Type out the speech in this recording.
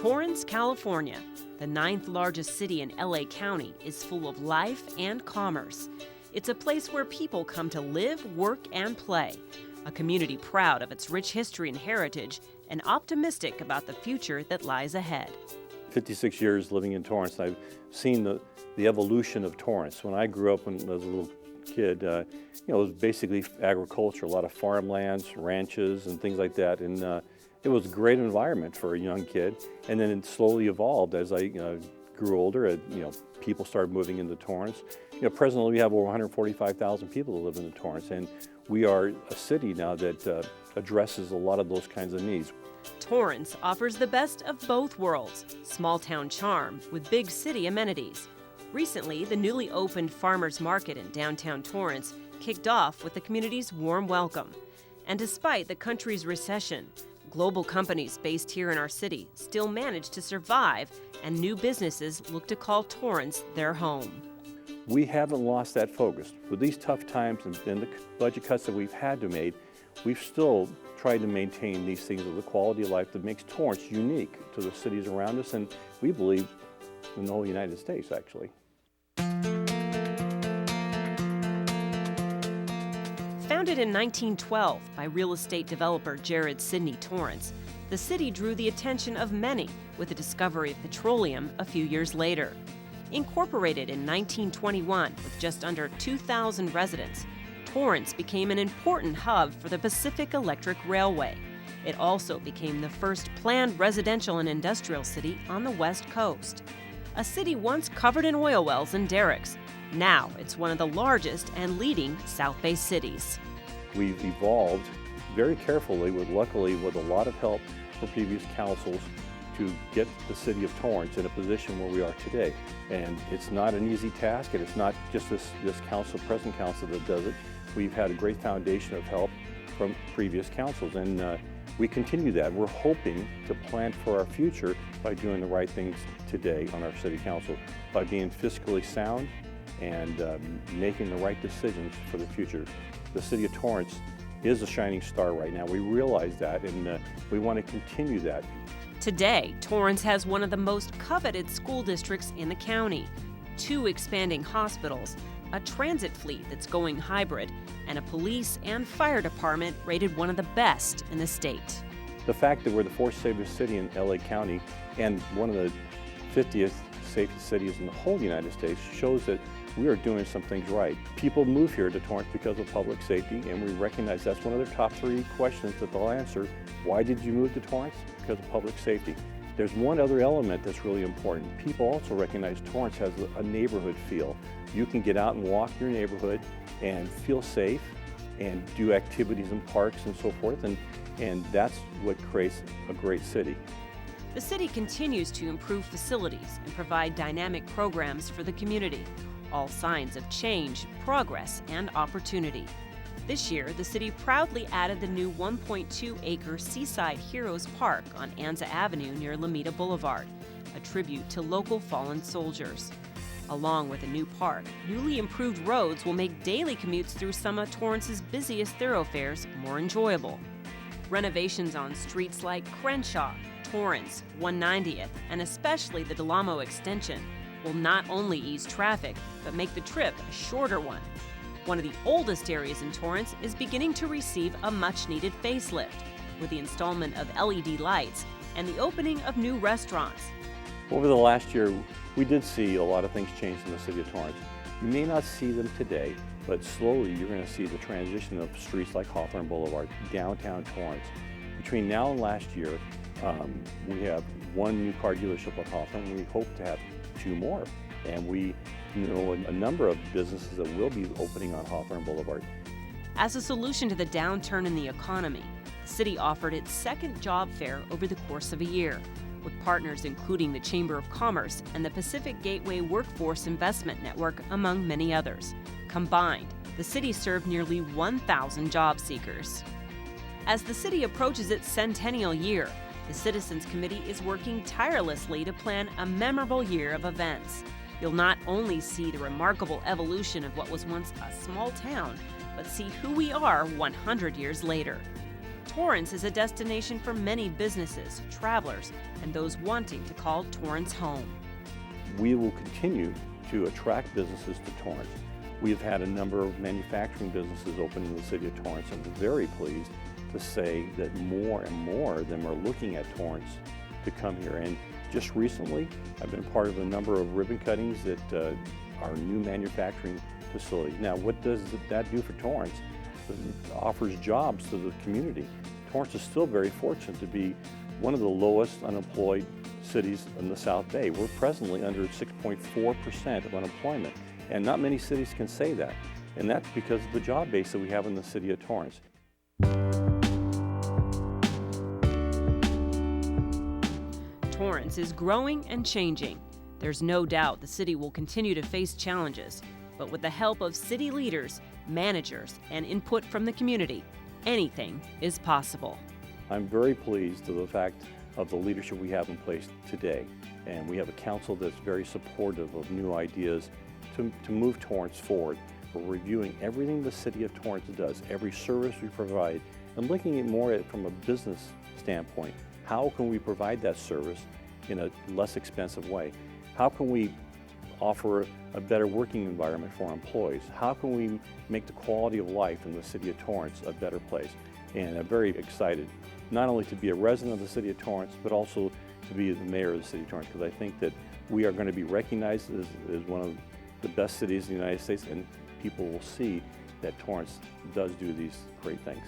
Torrance, California, the 9th largest city in LA County, is full of life and commerce. It's a place where people come to live, work, and play. A community proud of its rich history and heritage and optimistic about the future that lies ahead. 56 years living in Torrance, I've seen the evolution of Torrance. When I grew up when I was a little kid, it was basically agriculture, a lot of farmlands, ranches, and things like that. And it was a great environment for a young kid. And then it slowly evolved as I grew older. People started moving into Torrance. Presently we have over 145,000 people that live in the Torrance, and we are a city now that addresses a lot of those kinds of needs. Torrance offers the best of both worlds, small town charm with big city amenities. Recently, the newly opened Farmers Market in downtown Torrance kicked off with the community's warm welcome. And despite the country's recession, global companies based here in our city still manage to survive, and new businesses look to call Torrance their home. We haven't lost that focus. With these tough times and the budget cuts that we've had to make, we've still tried to maintain these things of the quality of life that makes Torrance unique to the cities around us, and we believe in the whole United States, actually. Founded in 1912 by real estate developer Jared Sidney Torrance, the city drew the attention of many with the discovery of petroleum a few years later. Incorporated in 1921 with just under 2,000 residents, Torrance became an important hub for the Pacific Electric Railway. It also became the first planned residential and industrial city on the West Coast. A city once covered in oil wells and derricks, now it's one of the largest and leading South Bay cities. We've evolved very carefully, luckily with a lot of help from previous councils, to get the city of Torrance in a position where we are today. And it's not an easy task, and it's not just this council, present council, that does it. We've had a great foundation of help from previous councils, and we continue that. We're hoping to plan for our future by doing the right things today on our city council, by being fiscally sound and making the right decisions for the future. The city of Torrance is a shining star right now. We realize that, and we want to continue that. Today, Torrance has one of the most coveted school districts in the county, 2 expanding hospitals, a transit fleet that's going hybrid, and a police and fire department rated one of the best in the state. The fact that we're the 4th safest city in LA County and one of the 50th safest cities in the whole United States shows that we are doing some things right. People move here to Torrance because of public safety, and we recognize that's one of their top 3 questions that they'll answer. Why did you move to Torrance? Because of public safety. There's one other element that's really important. People also recognize Torrance has a neighborhood feel. You can get out and walk your neighborhood and feel safe and do activities in parks and so forth, and that's what creates a great city. The city continues to improve facilities and provide dynamic programs for the community, all signs of change, progress, and opportunity. This year, the city proudly added the new 1.2-acre Seaside Heroes Park on Anza Avenue near Lomita Boulevard, a tribute to local fallen soldiers. Along with a new park, newly improved roads will make daily commutes through some of Torrance's busiest thoroughfares more enjoyable. Renovations on streets like Crenshaw, Torrance, 190th, and especially the Del Amo extension will not only ease traffic, but make the trip a shorter one. One of the oldest areas in Torrance is beginning to receive a much-needed facelift, with the installment of LED lights and the opening of new restaurants. Over the last year, we did see a lot of things change in the city of Torrance. You may not see them today, but slowly you're going to see the transition of streets like Hawthorne Boulevard, downtown Torrance. Between now and last year, we have 1 new car dealership on Hawthorne. We hope to have 2 more, and we know a number of businesses that will be opening on Hawthorne Boulevard. As a solution to the downturn in the economy, the city offered its 2nd job fair over the course of a year, with partners including the Chamber of Commerce and the Pacific Gateway Workforce Investment Network, among many others. Combined, the city served nearly 1,000 job seekers. As the city approaches its centennial year, the Citizens Committee is working tirelessly to plan a memorable year of events. You'll not only see the remarkable evolution of what was once a small town, but see who we are 100 years later. Torrance is a destination for many businesses, travelers, and those wanting to call Torrance home. We will continue to attract businesses to Torrance. We've had a number of manufacturing businesses open in the city of Torrance, and I'm very pleased to say that more and more of them are looking at Torrance to come here. And just recently, I've been part of a number of ribbon cuttings at our new manufacturing facility. Now, what does that do for Torrance? It offers jobs to the community. Torrance is still very fortunate to be one of the lowest unemployed cities in the South Bay. We're presently under 6.4% of unemployment, and not many cities can say that. And that's because of the job base that we have in the city of Torrance. Torrance is growing and changing. There's no doubt the city will continue to face challenges, but with the help of city leaders, managers, and input from the community, anything is possible. I'm very pleased with the fact of the leadership we have in place today, and we have a council that's very supportive of new ideas to move Torrance forward. We're reviewing everything the city of Torrance does, every service we provide, and looking at more at it from a business standpoint. How can we provide that service in a less expensive way? How can we offer a better working environment for our employees? How can we make the quality of life in the city of Torrance a better place? And I'm very excited not only to be a resident of the city of Torrance, but also to be the mayor of the city of Torrance, because I think that we are going to be recognized as one of the best cities in the United States, and people will see that Torrance does do these great things.